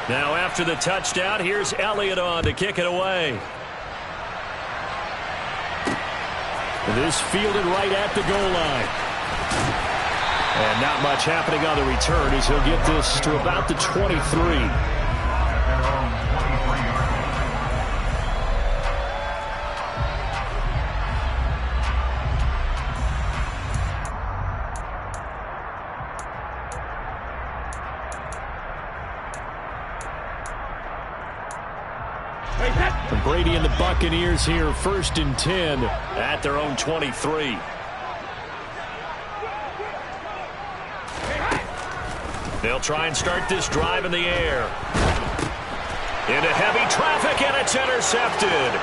Now after the touchdown, here's Elliott on to kick it away. This fielded right at the goal line. And not much happening on the return as he'll get this to about the 23. Brady and the Buccaneers here, 1st and 10 at their own 23. They'll try and start this drive in the air. Into heavy traffic, and it's intercepted.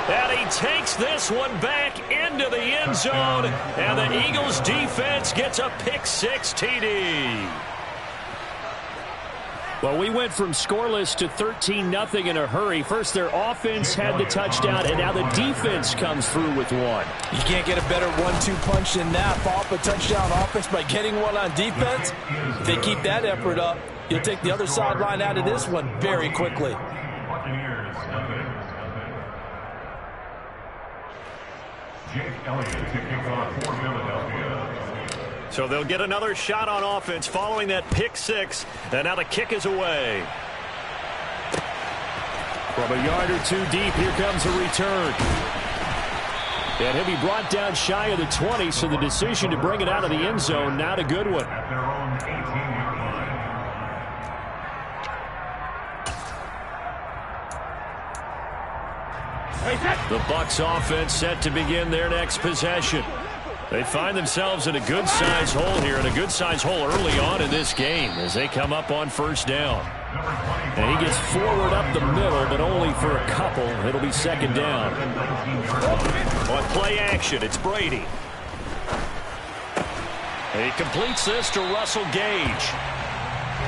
And he takes this one back into the end zone, and the Eagles defense gets a pick-6 TD. Well, we went from scoreless to 13-0 in a hurry. First, their offense had the touchdown, and now the defense comes through with one. You can't get a better 1-2 punch than that. Follow up a touchdown offense by getting one on defense. If they keep that effort up, you'll take the other sideline out of this one very quickly. Jake Elliott to kick off for Philadelphia. So they'll get another shot on offense following that pick-6, and now the kick is away. From a yard or two deep, here comes a return. And he'll be brought down shy of the 20, so the decision to bring it out of the end zone, not a good one. At their own 18-yard line. The Bucs offense set to begin their next possession. They find themselves in a good-sized hole here, and a good-sized hole early on in this game as they come up on 1st down. And he gets forward up the middle, but only for a couple. It'll be 2nd down. On play action, it's Brady. And he completes this to Russell Gage.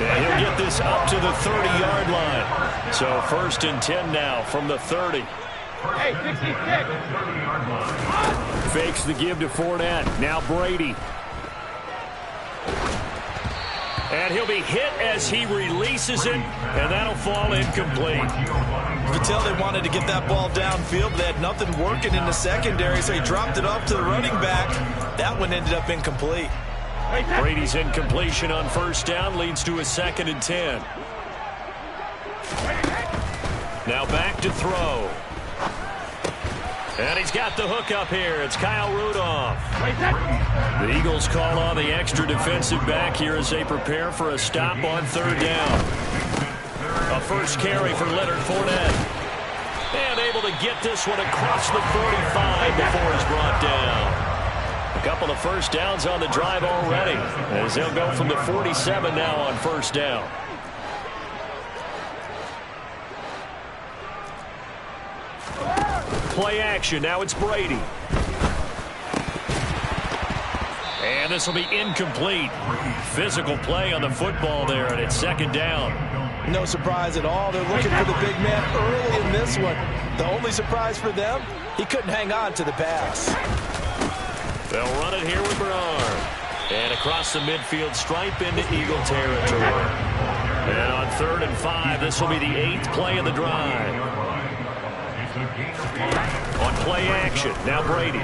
And he'll get this up to the 30-yard line. So 1st and 10 now from the 30. Hey, 66. Fakes the give to Fournette. Now Brady. And he'll be hit as he releases it, and that'll fall incomplete. You could tell they wanted to get that ball downfield, but they had nothing working in the secondary, so he dropped it off to the running back. That one ended up incomplete. Brady's incompletion on 1st down leads to a 2nd and 10. Now back to throw. And he's got the hook up here. It's Kyle Rudolph. The Eagles call on the extra defensive back here as they prepare for a stop on 3rd down. A first carry for Leonard Fournette. And able to get this one across the 45 before he's brought down. A couple of first downs on the drive already, as they'll go from the 47 now on 1st down. Play action. Now it's Brady. And this will be incomplete. Physical play on the football there, and it's 2nd down. No surprise at all. They're looking for the big man early in this one. The only surprise for them, he couldn't hang on to the pass. They'll run it here with Bernard. And across the midfield stripe into Eagle territory. And on 3rd and 5, this will be the 8th play of the drive. On play action, now Brady.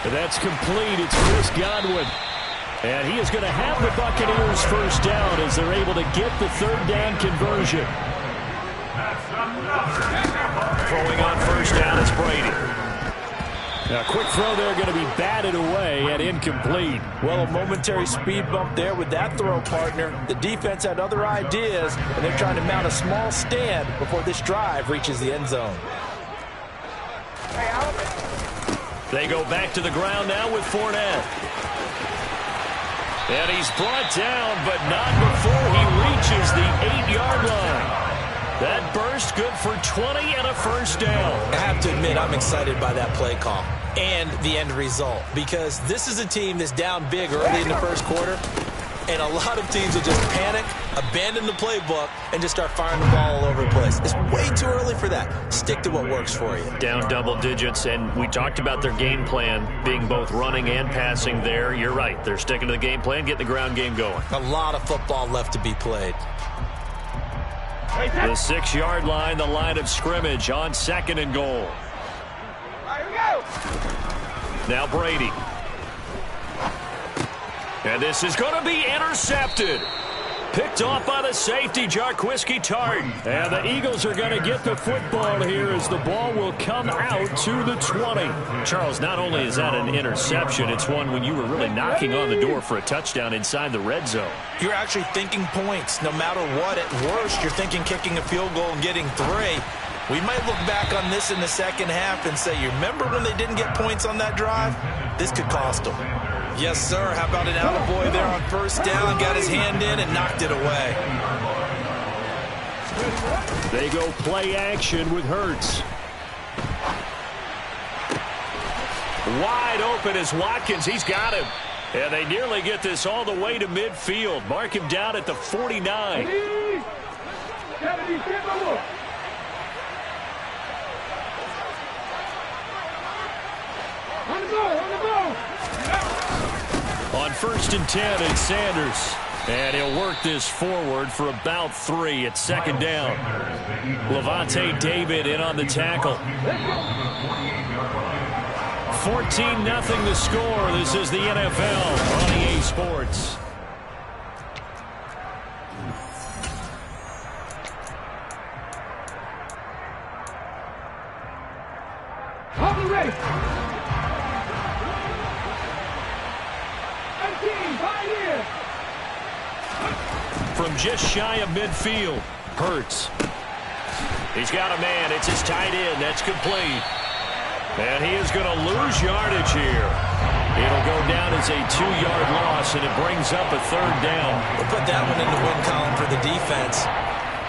And that's complete. It's Chris Godwin. And he is going to have the Buccaneers 1st down as they're able to get the 3rd down conversion. Throwing on 1st down, it's Brady. Now, a quick throw there going to be batted away and incomplete. Well, a momentary speed bump there with that throw, partner. The defense had other ideas, and they're trying to mount a small stand before this drive reaches the end zone. They go back to the ground now with Fournette. And he's brought down, but not before he reaches the 8-yard line. That burst good for 20 and a 1st down. I have to admit, I'm excited by that play call and the end result, because this is a team that's down big early in the 1st quarter. And a lot of teams will just panic, abandon the playbook, and just start firing the ball all over the place. It's way too early for that. Stick to what works for you. Down double digits, and we talked about their game plan being both running and passing there. You're right. They're sticking to the game plan, getting the ground game going. A lot of football left to be played. The 6-yard line, the line of scrimmage on 2nd and goal. Here we go. Now Brady. And this is going to be intercepted. Picked off by the safety, Jarquiski Tartt. And the Eagles are going to get the football here as the ball will come out to the 20. Charles, not only is that an interception, it's one when you were really knocking on the door for a touchdown inside the red zone. You're actually thinking points. No matter what, at worst, you're thinking kicking a field goal and getting 3. We might look back on this in the second half and say, you remember when they didn't get points on that drive? This could cost them. Yes, sir. How about an attaboy there on first down? Got his hand in and knocked it away. They go play action with Hurts. Wide open is Watkins. He's got him. And they nearly get this all the way to midfield. Mark him down at the 49. On 1st and 10, it's Sanders. And he'll work this forward for about 3 at 2nd down. Levante David in on the tackle. 14-0 the score. This is the NFL on EA Sports. On the race. 18, 5 years. From just shy of midfield, Hurts. He's got a man. It's his tight end. That's complete. And he is going to lose yardage here. It'll go down as a 2-yard loss, and it brings up a 3rd down. We'll put that one in the win column for the defense.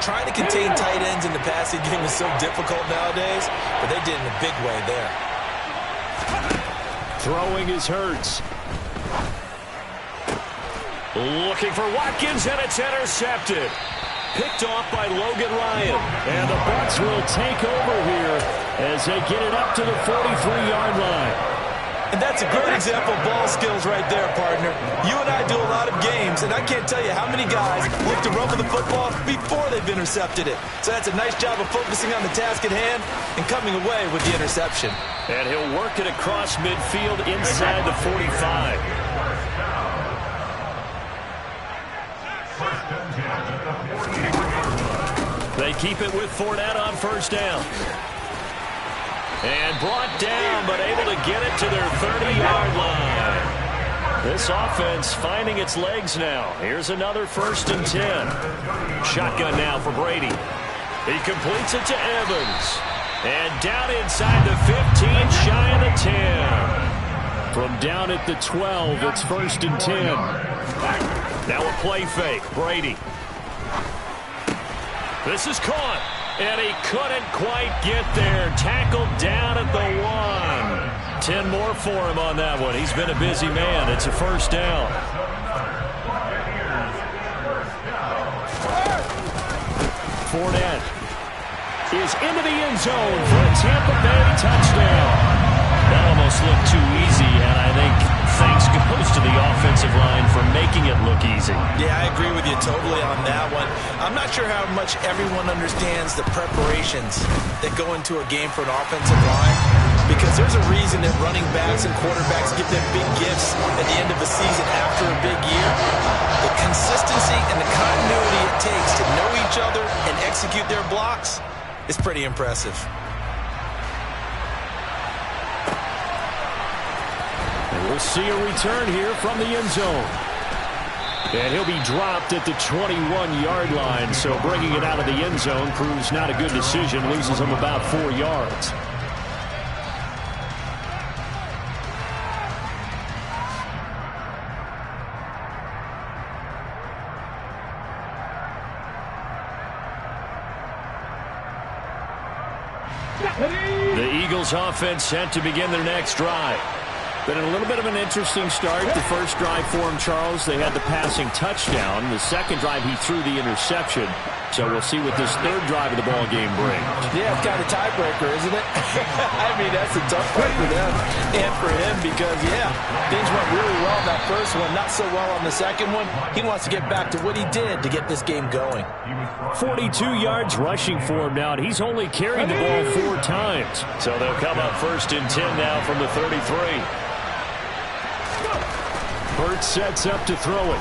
Trying to contain tight ends in the passing game is so difficult nowadays, but they did in a big way there. Throwing is Hurts. Looking for Watkins, and it's intercepted. Picked off by Logan Ryan. And the Bucs will take over here as they get it up to the 43-yard line. And that's a great example of ball skills right there, partner. You and I do a lot of games, and I can't tell you how many guys look to run with the football before they've intercepted it. So that's a nice job of focusing on the task at hand and coming away with the interception. And he'll work it across midfield inside the 45. They keep it with Fournette on 1st down. And brought down, but able to get it to their 30-yard line. This offense finding its legs now. Here's another 1st and 10. Shotgun now for Brady. He completes it to Evans. And down inside the 15, shy of the 10. From down at the 12, it's 1st and 10. Now a play fake. Brady. This is caught, and he couldn't quite get there. Tackled down at the 1. 10 more for him on that one. He's been a busy man. It's a 1st down. Fournette is into the end zone for a Tampa Bay touchdown. That almost looked too easy, and I think thanks goes to the offensive line for making it look easy. Yeah, I agree with you totally on that one. I'm not sure how much everyone understands the preparations that go into a game for an offensive line, because there's a reason that running backs and quarterbacks give them big gifts at the end of a season after a big year. The consistency and the continuity it takes to know each other and execute their blocks is pretty impressive. We'll see a return here from the end zone. And he'll be dropped at the 21-yard line, so bringing it out of the end zone proves not a good decision, loses him about 4 yards. The Eagles offense set to begin their next drive. Been a little bit of an interesting start. The first drive for him, Charles, they had the passing touchdown. The second drive, he threw the interception. So we'll see what this third drive of the ball game brings. Yeah, it's kind of tiebreaker, isn't it? I mean, that's a tough one for them and for him because, yeah, things went really well in that first one, not so well on the second one. He wants to get back to what he did to get this game going. 42 yards rushing for him now, and he's only carried the ball 4 times. So they'll come up 1st and 10 now from the 33. Hurts sets up to throw it.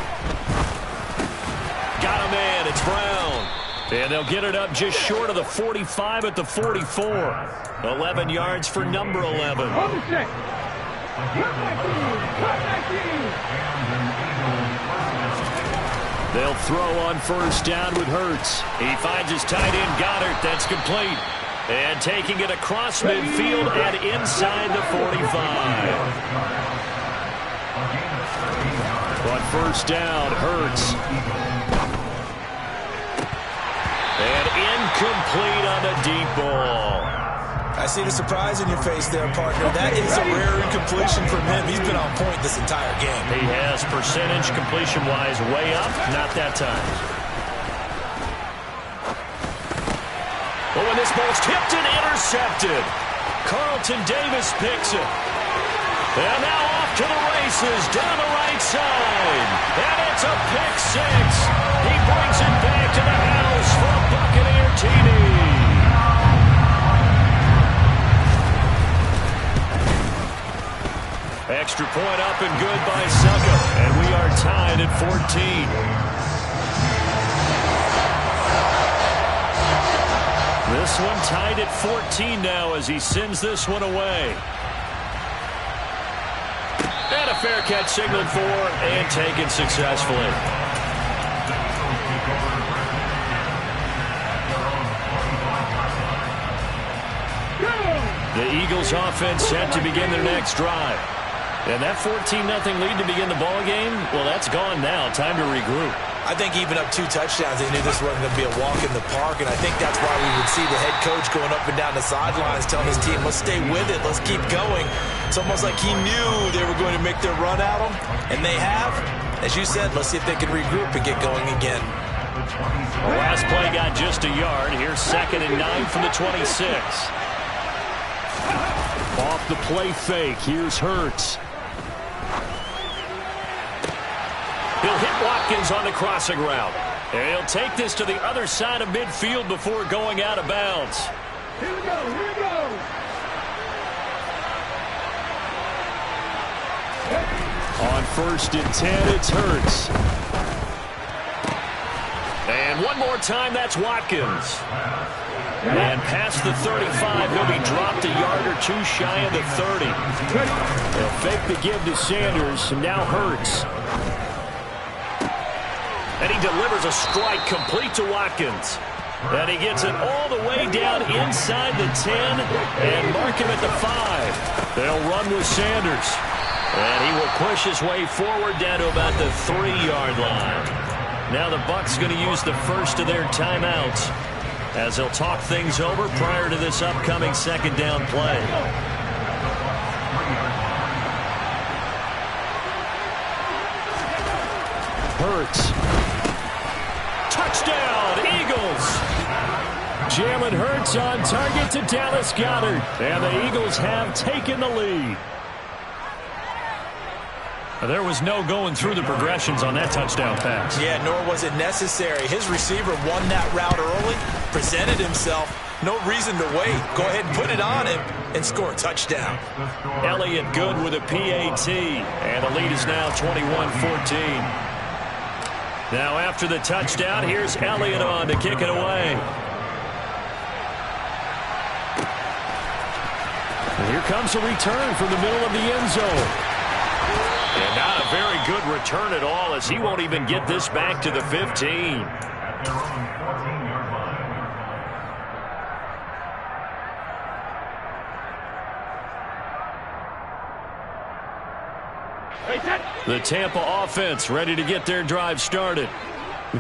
Got a man. It's Brown. And they'll get it up just short of the 45 at the 44. 11 yards for number 11. They'll throw on 1st down with Hurts. He finds his tight end, Goddard. That's complete. And taking it across midfield and inside the 45. On 1st down, Hurts. And incomplete on the deep ball. I see the surprise in your face there, partner. That is a rare incompletion from him. He's been on point this entire game. He has percentage completion-wise way up. Not that time. Oh, and this ball's tipped and intercepted. Carlton Davis picks it. And now off to the races down the right side. And it's a pick 6. He brings it back to the house for Buccaneer TD. Extra point up and good by Suckup. And we are tied at 14. This one tied at 14 now as he sends this one away. And a fair catch signaled for and taken successfully. The Eagles offense set to begin their next drive. And that 14-0 lead to begin the ball game, well, that's gone now. Time to regroup. I think even up 2 touchdowns, they knew this wasn't going to be a walk in the park, and I think that's why we would see the head coach going up and down the sidelines telling his team, let's stay with it, let's keep going. It's almost like he knew they were going to make their run at him, and they have. As you said, let's see if they can regroup and get going again. The last play got just a yard. Here's 2nd and 9 from the 26. Off the play fake, here's Hurts. He'll hit Watkins on the crossing route. And he'll take this to the other side of midfield before going out of bounds. Here we go, here we go. On 1st and 10, it's Hurts. And one more time, that's Watkins. And past the 35, he'll be dropped a yard or 2 shy of the 30. They'll fake the give to Sanders, and now Hurts. And he delivers a strike complete to Watkins. And he gets it all the way down inside the 10 and mark him at the 5. They'll run with Sanders. And he will push his way forward down to about the 3-yard line. Now the Bucs going to use the first of their timeouts as they'll talk things over prior to this upcoming 2nd down play. Hurts. Touchdown, Eagles. Jalen Hurts on target to Dallas Goedert. And the Eagles have taken the lead. There was no going through the progressions on that touchdown pass. Yeah, nor was it necessary. His receiver won that route early, presented himself. No reason to wait. Go ahead and put it on him and score a touchdown. Elliott good with a PAT. And the lead is now 21-14. Now after the touchdown, here's Elliott on to kick it away. And here comes a return from the middle of the end zone. And not a very good return at all as he won't even get this back to the 15. The Tampa offense ready to get their drive started.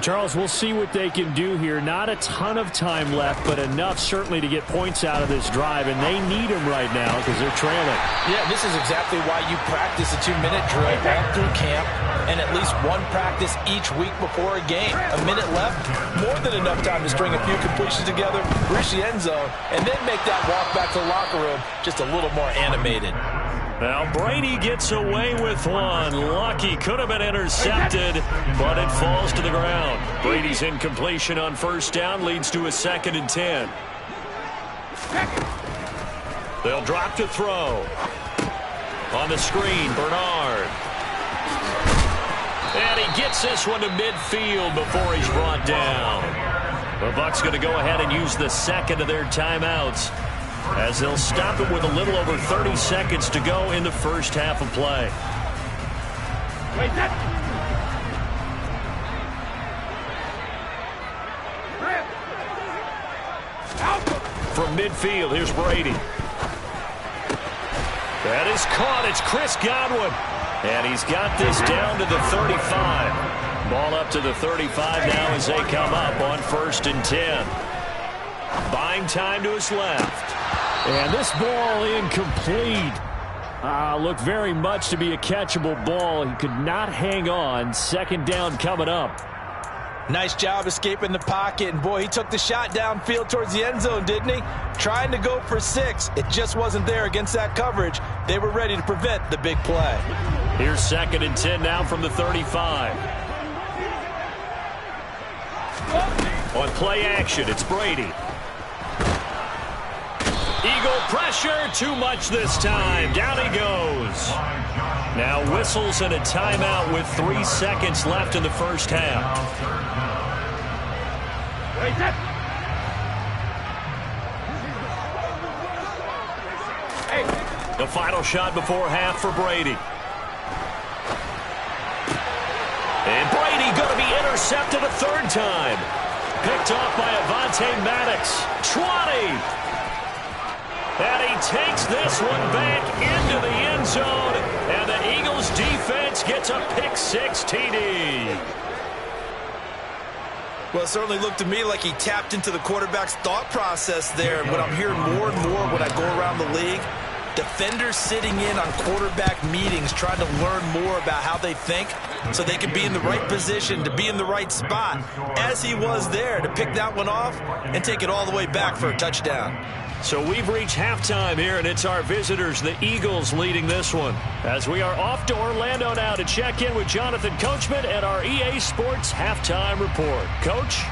Charles, we'll see what they can do here. Not a ton of time left, but enough certainly to get points out of this drive, and they need them right now because they're trailing. Yeah, this is exactly why you practice a 2-minute drill all through camp and at least one practice each week before a game. A minute left, more than enough time to string a few completions together, reach the end zone, and then make that walk back to the locker room just a little more animated. Now Brady gets away with one. Lucky, could have been intercepted, but it falls to the ground. Brady's incompletion on first down leads to a 2nd and 10. They'll drop to throw. On the screen, Bernard. And he gets this one to midfield before he's brought down. The Bucs going to go ahead and use the second of their timeouts, as they'll stop it with a little over 30 seconds to go in the first half of play. From midfield, here's Brady. That is caught. It's Chris Godwin. And he's got this down to the 35. Ball up to the 35 now as they come up on 1st and 10. Buying time to his left. And this ball incomplete. Looked very much to be a catchable ball. He could not hang on. 2nd down coming up. Nice job escaping the pocket, and boy, he took the shot downfield towards the end zone, didn't he? Trying to go for 6. It just wasn't there against that coverage. They were ready to prevent the big play. Here's 2nd and 10 now from the 35. On play action, it's Brady. Eagle pressure, too much this time. Down he goes. Now whistles and a timeout with 3 seconds left in the first half. The final shot before half for Brady. And Brady going to be intercepted a 3rd time. Picked off by Avonte Maddox. 20. And he takes this one back into the end zone. And the Eagles defense gets a pick-6 TD. Well, it certainly looked to me like he tapped into the quarterback's thought process there. And what I'm hearing more and more when I go around the league, defenders sitting in on quarterback meetings trying to learn more about how they think so they can be in the right position to be in the right spot, as he was there to pick that one off and take it all the way back for a touchdown. So we've reached halftime here, and it's our visitors, the Eagles, leading this one. As we are off to Orlando now to check in with Jonathan Coachman and our EA Sports Halftime Report. Coach?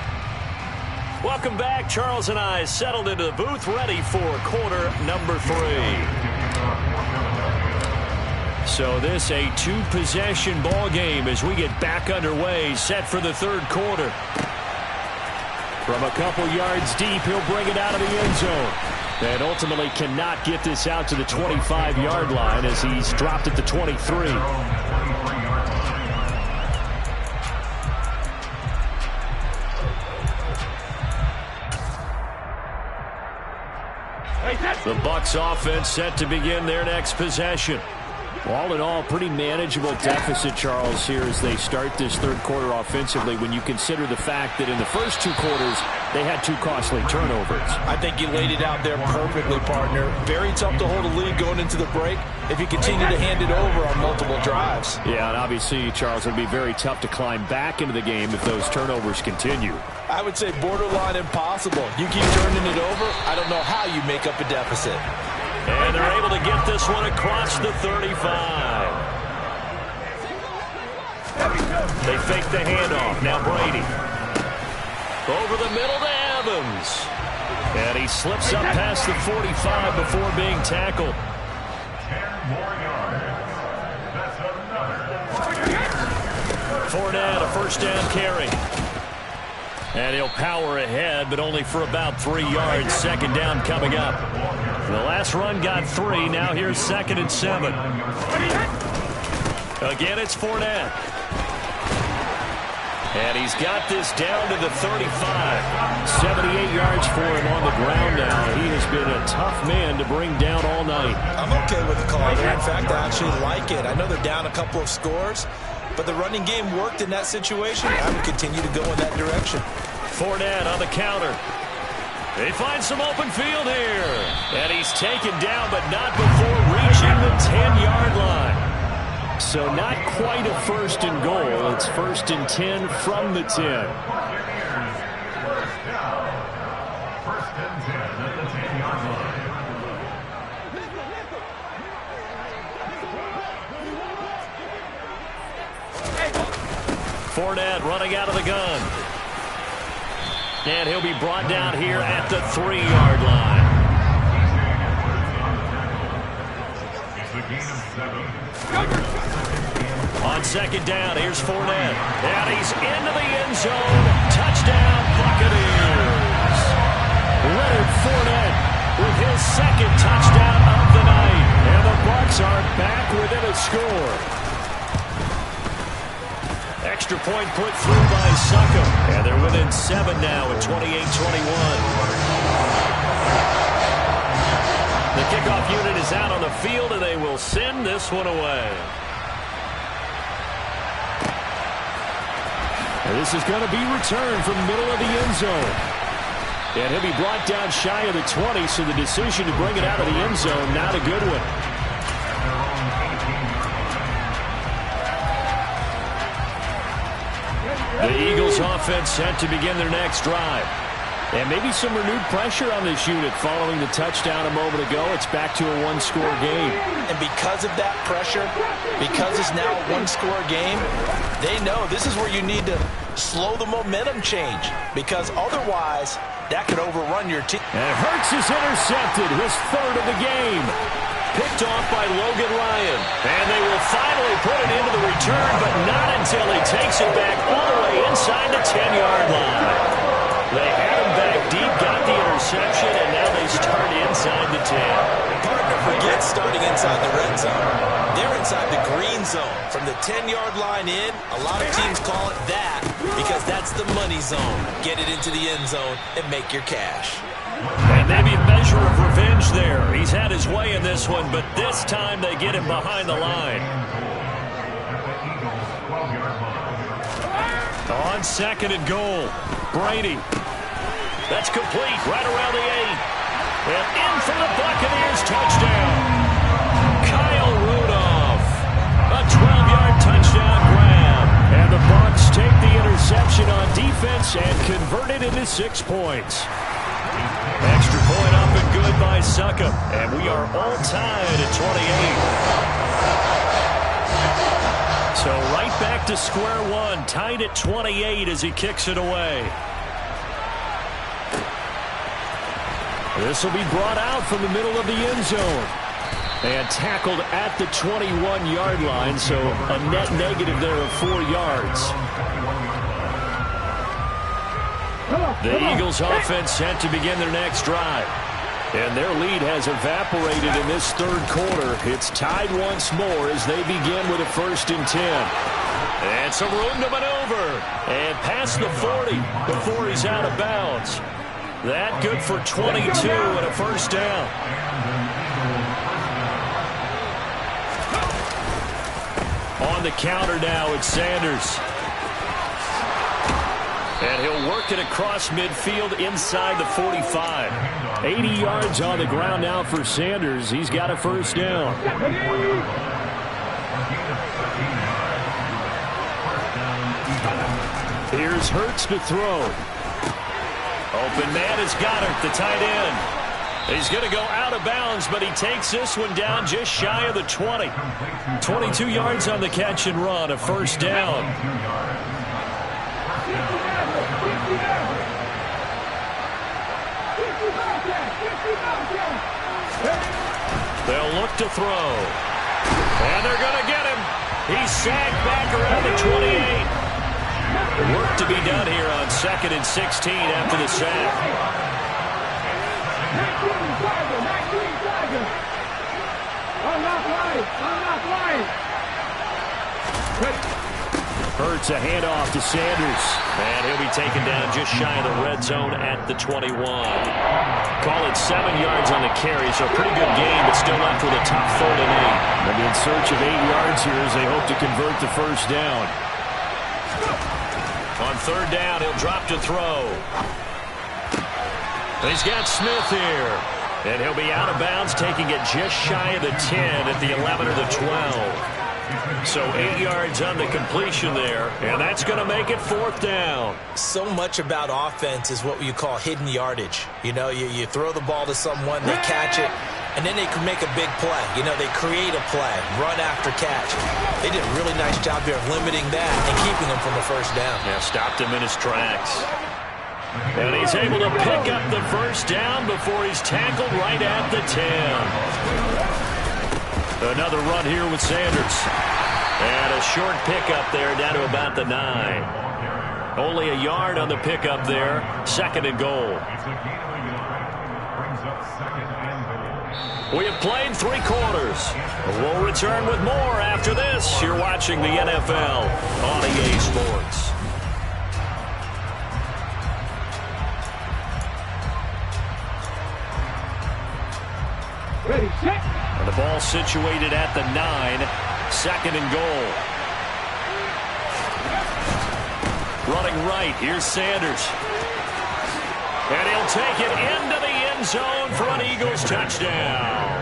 Welcome back. Charles and I settled into the booth, ready for quarter number 3. So this a 2-possession ball game as we get back underway, set for the 3rd quarter. From a couple yards deep, he'll bring it out of the end zone. And ultimately cannot get this out to the 25-yard line as he's dropped at the 23. The Bucs offense set to begin their next possession. All in all, pretty manageable deficit, Charles, here as they start this 3rd quarter offensively when you consider the fact that in the first 2 quarters, they had 2 costly turnovers. I think you laid it out there perfectly, partner. Very tough to hold a lead going into the break if you continue to hand it over on multiple drives. Yeah, and obviously, Charles, it would be very tough to climb back into the game if those turnovers continue. I would say borderline impossible. You keep turning it over, I don't know how you make up a deficit. And they're able to get this one across the 35. They fake the handoff. Now Brady. Over the middle to Evans. And he slips up past the 45 before being tackled. 10 more yards. That's another. Fournette, a first down carry. And he'll power ahead, but only for about 3 yards. 2nd down coming up. The last run got 3. Now here's 2nd and 7. Again, it's Fournette. And he's got this down to the 35. 78 yards for him on the ground now. He has been a tough man to bring down all night. I'm okay with the call there. In fact, I actually like it. I know they're down a couple of scores, but the running game worked in that situation. I would continue to go in that direction. Fournette on the counter. They find some open field here. And he's taken down, but not before reaching the 10-yard line. So not quite a first and goal. It's first and 10 from the 10. First and 10 at the 10-yard line. Fournette running out of the gun. And he'll be brought down here at the 3-yard line. It's a gain of 7. On second down, here's Fournette. And he's into the end zone. Touchdown, Buccaneers. Leonard Fournette with his second touchdown of the night. And the Bucs are back within a score. Extra point put through by Succop. And they're within 7 now at 28-21. The kickoff unit is out on the field, and they will send this one away. And this is going to be returned from the middle of the end zone. And he'll be brought down shy of the 20, so the decision to bring it out of the end zone, not a good one. The Eagles offense set to begin their next drive. And maybe some renewed pressure on this unit following the touchdown a moment ago. It's back to a one-score game. And because of that pressure, because it's now a one-score game, they know this is where you need to slow the momentum change, because otherwise that could overrun your team. And Hurts is intercepted, his third of the game. Picked off by Logan Ryan. And they will finally put it into the return, but not until he takes it back all the way inside the 10-yard line. They had him back deep, got the interception, and now they start inside the 10. Partner forgets starting inside the red zone. They're inside the green zone. From the 10-yard line in, a lot of teams call it that because that's the money zone. Get it into the end zone and make your cash. And maybe a measure of revenge there. He's had his way in this one, but this time they get him behind the line. On second and goal, Brady. That's complete right around the 8. And in for the Buccaneers touchdown. Kyle Rudolph. A 12-yard touchdown grab. And the Bucs take the interception on defense and convert it into 6 points. Extra point up and good by Succop. And we are all tied at 28. So right back to square one, tied at 28 as he kicks it away. This will be brought out from the middle of the end zone. And tackled at the 21-yard line, so a net negative there of 4 yards. The Eagles offense set to begin their next drive. And their lead has evaporated in this third quarter. It's tied once more as they begin with a first and 10. And some room to maneuver. And past the 40 before he's out of bounds. That good for 22 and a first down. On the counter now, it's Sanders. And he'll work it across midfield inside the 45. 80 yards on the ground now for Sanders. He's got a first down. Here's Hurts to throw. Open man is Goddard, the tight end. He's going to go out of bounds, but he takes this one down just shy of the 20. 22 yards on the catch and run, a first down. They'll look to throw. And they're going to get him. He's sagged back around the 28. Work to be done here on 2nd and 16 after the sack. It's a handoff to Sanders. And he'll be taken down just shy of the red zone at the 21. Call it 7 yards on the carry, so a pretty good game, but still left with a tough 3rd and 8. They'll be in search of 8 yards here as they hope to convert the first down. On 3rd down, he'll drop to throw. He's got Smith here. And he'll be out of bounds, taking it just shy of the 10 at the 11 or the 12. So 8 yards on the completion there, and that's going to make it 4th down. So much about offense is what you call hidden yardage. You know, you throw the ball to someone, they catch it, and then they can make a big play. You know, they create a play, run after catch. They did a really nice job here of limiting that and keeping them from the first down. Yeah, stopped him in his tracks. And he's able to pick up the first down before he's tackled right at the 10. Another run here with Sanders. And a short pickup there down to about the 9. Only a yard on the pickup there. 2nd and goal. We have played 3 quarters. We'll return with more after this. You're watching the NFL on EA Sports. Ready, set. And the ball situated at the 9. 2nd and goal. Running right, here's Sanders. And he'll take it into the end zone for an Eagles touchdown.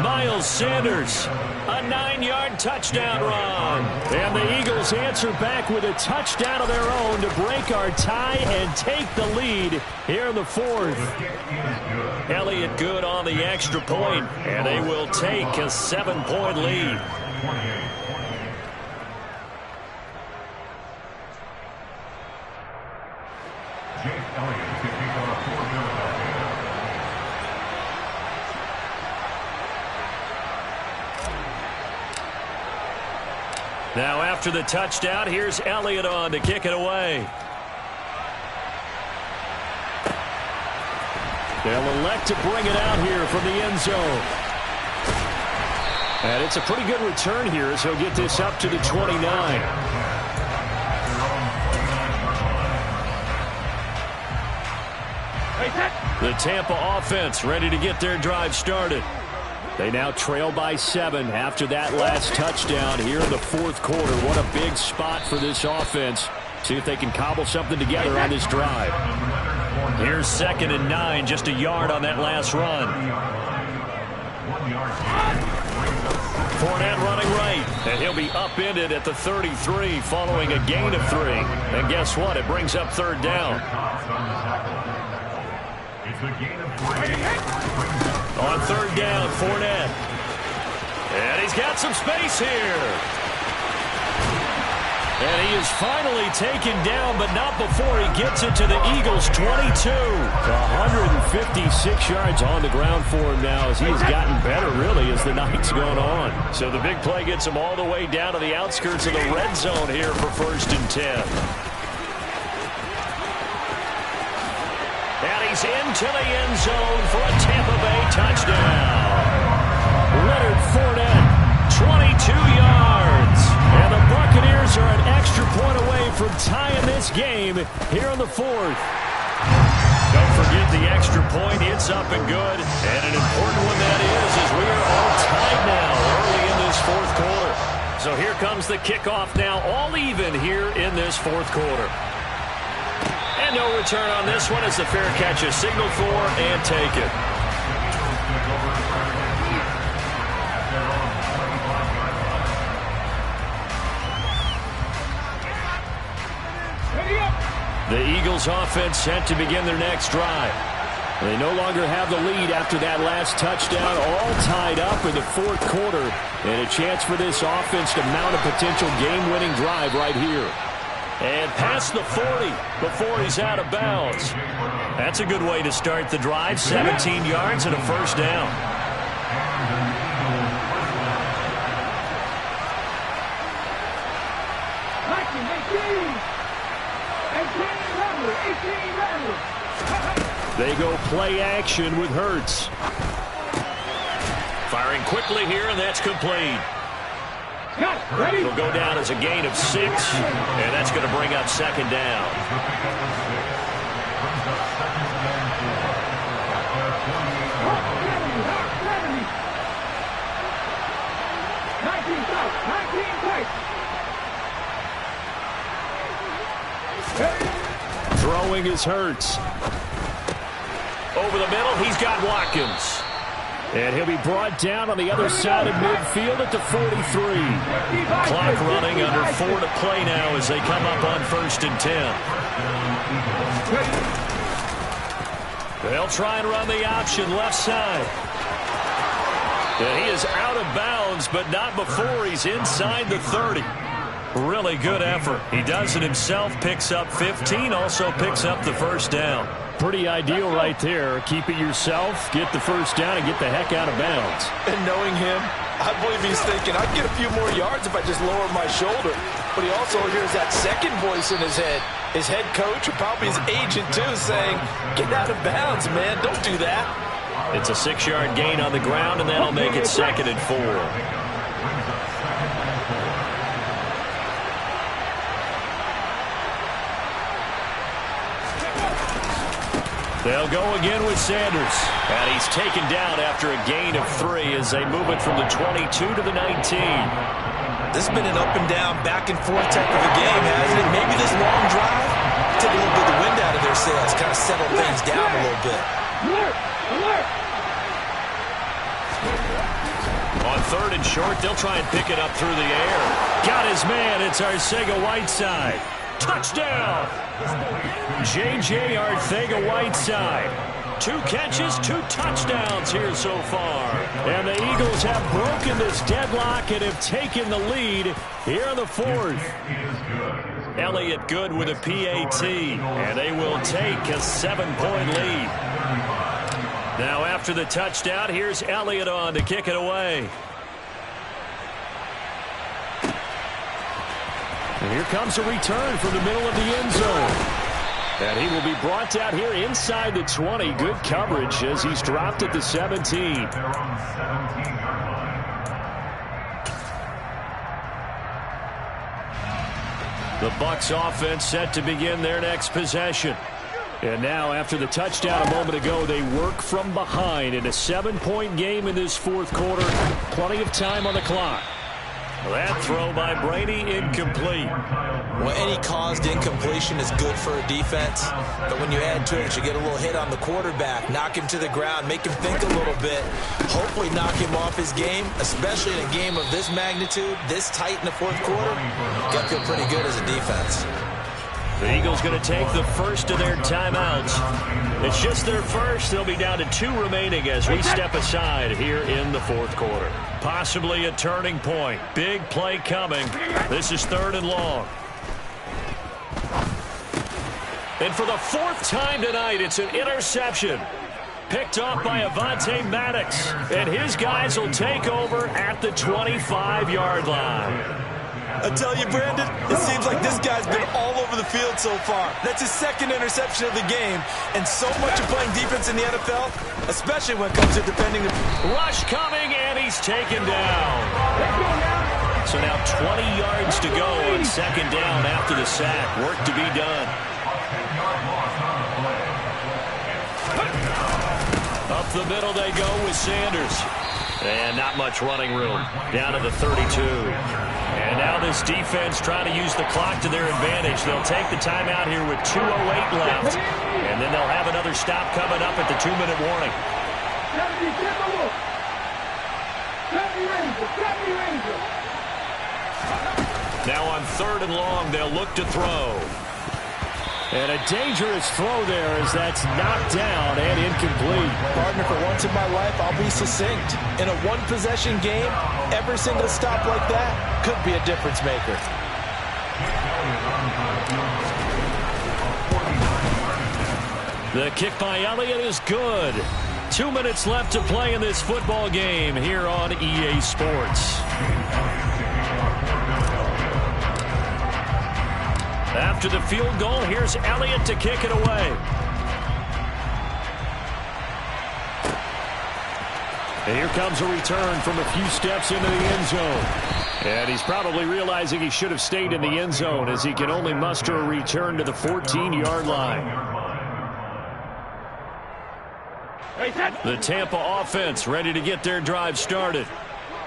Miles Sanders, a 9-yard touchdown run. And the Eagles answer back with a touchdown of their own to break our tie and take the lead here in the 4th. Elliott good on the extra point, and they will take a 7-point lead. Jake Elliott to kick off for Philadelphia. Now after the touchdown, here's Elliott on to kick it away. They'll elect to bring it out here from the end zone. And it's a pretty good return here as he'll get this up to the 29. The Tampa offense ready to get their drive started. They now trail by 7 after that last touchdown here in the 4th quarter. What a big spot for this offense. See if they can cobble something together on this drive. Here's 2nd and 9, just a yard on that last run. Fournette running right, and he'll be upended at the 33 following a gain of 3. And guess what? It brings up 3rd down. On 3rd down, Fournette. And he's got some space here. And he is finally taken down, but not before he gets it to the Eagles' 22. 156 yards on the ground for him now as he has gotten better, really, as the night's gone on. So the big play gets him all the way down to the outskirts of the red zone here for 1st and 10. And he's into the end zone for a Tampa Bay touchdown. Leonard Fournette, 22 yards. And the Buccaneers are an extra point away from tying this game here in the 4th. Don't forget the extra point. It's up and good. And an important one that is, as we are all tied now early in this 4th quarter. So here comes the kickoff now, all even here in this 4th quarter. And no return on this one as the fair catch is signaled for and taken. The Eagles offense set to begin their next drive. They no longer have the lead after that last touchdown, all tied up in the 4th quarter. And a chance for this offense to mount a potential game-winning drive right here. And past the 40 before he's out of bounds. That's a good way to start the drive. 17 yards and a 1st down. They go play action with Hurts. Firing quickly here, and that's complete. It'll go down as a gain of 6, and that's going to bring up second down. Throwing is Hurts. Over the middle, he's got Watkins. And he'll be brought down on the other side of midfield at the 43. Clock running, under 4 to play now as they come up on 1st and 10. They'll try and run the option left side. And he is out of bounds, but not before he's inside the 30. Really good effort. He does it himself, picks up 15, also picks up the first down. Pretty ideal right there. Keep it yourself, get the first down, and get the heck out of bounds. And knowing him, I believe he's thinking, I'd get a few more yards if I just lower my shoulder. But he also hears that second voice in his head. His head coach, or probably his agent too, saying, get out of bounds, man. Don't do that. It's a 6-yard gain on the ground, and that'll make it 2nd and 4. They'll go again with Sanders. And he's taken down after a gain of 3 as they move it from the 22 to the 19. This has been an up and down, back and forth type of a game, hasn't it? Maybe this long drive took a little bit of the wind out of their sails, kind of settled things down a little bit. On 3rd and short, they'll try and pick it up through the air. Got his man. It's Arcega-Whiteside. Touchdown! J.J. Arcega-Whiteside. 2 catches, 2 touchdowns here so far. And the Eagles have broken this deadlock and have taken the lead here in the 4th. Elliott Good with a PAT, and they will take a 7-point lead. Now after the touchdown, here's Elliott on to kick it away. And here comes a return from the middle of the end zone. And he will be brought down here inside the 20. Good coverage as he's dropped at the 17. The Bucs offense set to begin their next possession. And now after the touchdown a moment ago, they work from behind in a 7-point game in this 4th quarter. Plenty of time on the clock. That throw by Brady incomplete. Well, any caused incompletion is good for a defense. But when you add to it, you get a little hit on the quarterback, knock him to the ground, make him think a little bit, hopefully knock him off his game, especially in a game of this magnitude, this tight in the 4th quarter. You got to feel pretty good as a defense. The Eagles going to take the first of their timeouts. It's just their first. They'll be down to 2 remaining as we step aside here in the 4th quarter. Possibly a turning point. Big play coming. This is 3rd and long. And for the 4th time tonight, it's an interception. Picked off by Avonte Maddox. And his guys will take over at the 25-yard line. I tell you, Brandon, it seems like this guy's been all over the field so far. That's his 2nd interception of the game. And so much of playing defense in the NFL, especially when it comes to defending the... Rush coming, and he's taken down. So now 20 yards to go on 2nd down after the sack. Work to be done. Up the middle they go with Sanders. And not much running room. Down to the 32. And now this defense trying to use the clock to their advantage. They'll take the timeout here with 2:08 left. And then they'll have another stop coming up at the 2-minute warning. Now on 3rd and long, they'll look to throw. And a dangerous throw there as that's knocked down and incomplete. Partner, for once in my life, I'll be succinct. In a 1-possession game, every single stop like that could be a difference maker. The kick by Elliott is good. 2 minutes left to play in this football game here on EA Sports. After the field goal, here's Elliott to kick it away. And here comes a return from a few steps into the end zone. And he's probably realizing he should have stayed in the end zone as he can only muster a return to the 14-yard line. The Tampa offense ready to get their drive started.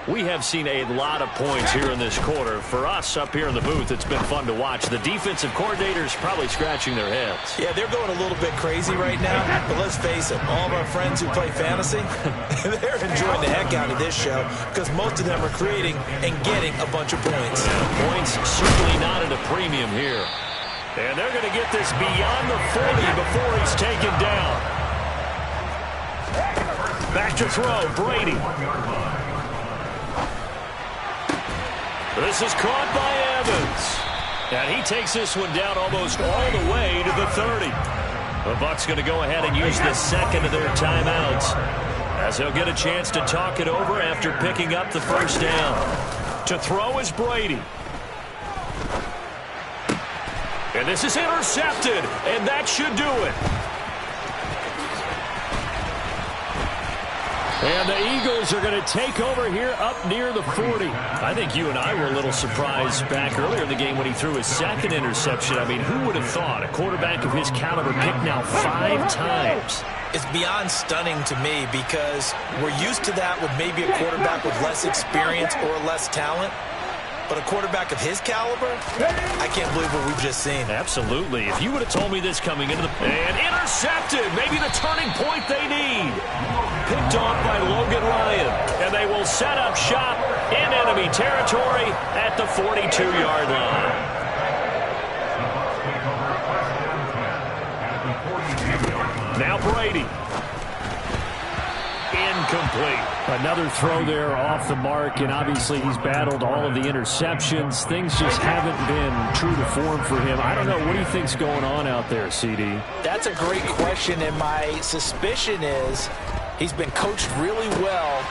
We have seen a lot of points here in this quarter. For us up here in the booth, it's been fun to watch. The defensive coordinators probably scratching their heads. Yeah, they're going a little bit crazy right now. But let's face it, all of our friends who play fantasy, they're enjoying the heck out of this show because most of them are creating and getting a bunch of points. Points certainly not at a premium here. And they're going to get this beyond the 40 before he's taken down. Back to throw, Brady. This is caught by Evans. And he takes this one down almost all the way to the 30. The Bucs going to go ahead and use the second of their timeouts as they'll get a chance to talk it over after picking up the first down. To throw is Brady. And this is intercepted, and that should do it. And the Eagles are going to take over here up near the 40. I think you and I were a little surprised back earlier in the game when he threw his second interception. I mean, who would have thought a quarterback of his caliber picked now 5 times? It's beyond stunning to me because we're used to that with maybe a quarterback with less experience or less talent. But a quarterback of his caliber, I can't believe what we've just seen. Absolutely. If you would have told me this coming into the... And intercepted. Maybe the turning point they need. Picked off by Logan Ryan. And they will set up shop in enemy territory at the 42-yard line. Now Brady. Incomplete. Another throw there off the mark, and obviously he's battled all of the interceptions. Things just haven't been true to form for him. I don't know. What do you think's going on out there, CD? That's a great question, and my suspicion is he's been coached really well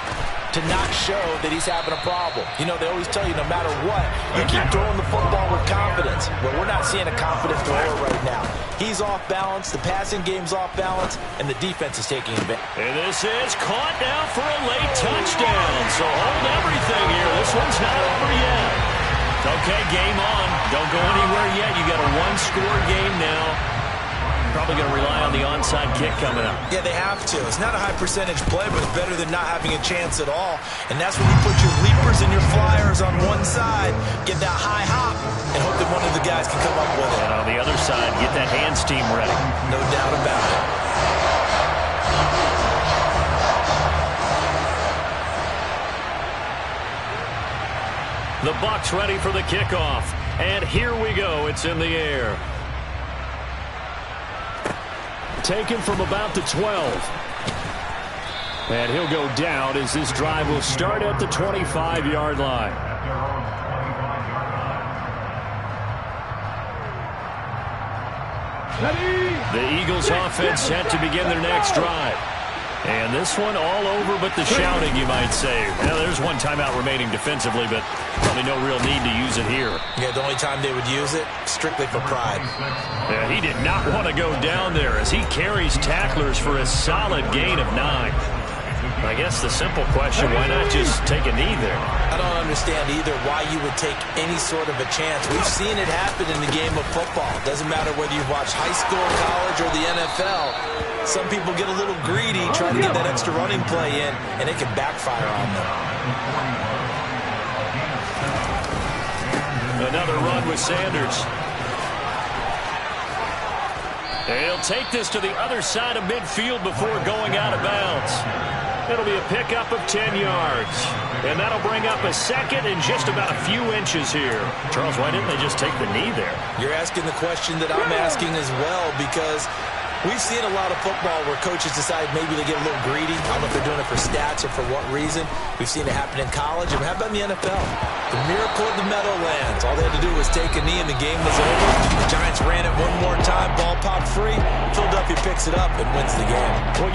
to not show that he's having a problem. You know, they always tell you no matter what, you keep throwing the football with confidence. Well, we're not seeing a confident thrower right now. He's off balance, the passing game's off balance, and the defense is taking advantage. And this is caught now for a late touchdown. So hold everything here. This one's not over yet. Okay, game on. Don't go anywhere yet. You got a one-score game now. Probably going to rely on the onside kick coming up. Yeah, they have to. It's not a high percentage play, but it's better than not having a chance at all. And that's when you put your leapers and your flyers on one side, get that high hop, and hope that one of the guys can come up with it. And on the other side, get that hands team ready. No doubt about it. The Bucs ready for the kickoff. And here we go. It's in the air. Taken from about the 12. And he'll go down as this drive will start at the 25-yard line. The Eagles offense set to begin their next drive. And this one all over but the shouting, you might say. Now, there's one timeout remaining defensively, but probably no real need to use it here. Yeah, the only time they would use it, strictly for pride. Yeah, he did not want to go down there as he carries tacklers for a solid gain of 9. I guess the simple question, why not just take a knee there? I don't understand either why you would take any sort of a chance. We've seen it happen in the game of football. Doesn't matter whether you watch high school, college, or the NFL. Some people get a little greedy trying to get that extra running play in, and it can backfire on them. Another run with Sanders. He'll take this to the other side of midfield before going out of bounds. It'll be a pickup of 10 yards. And that'll bring up a second and just about a few inches here. Charles, why didn't they just take the knee there? You're asking the question that I'm asking as well, because we've seen a lot of football where coaches decide maybe they get a little greedy. I don't know if they're doing it for stats or for what reason. We've seen it happen in college. And how about in the NFL? The miracle of the Meadowlands. All they had to do was take a knee and the game was over. The Giants ran it one more time. Ball popped free. Philadelphia picks it up and wins the game. Well,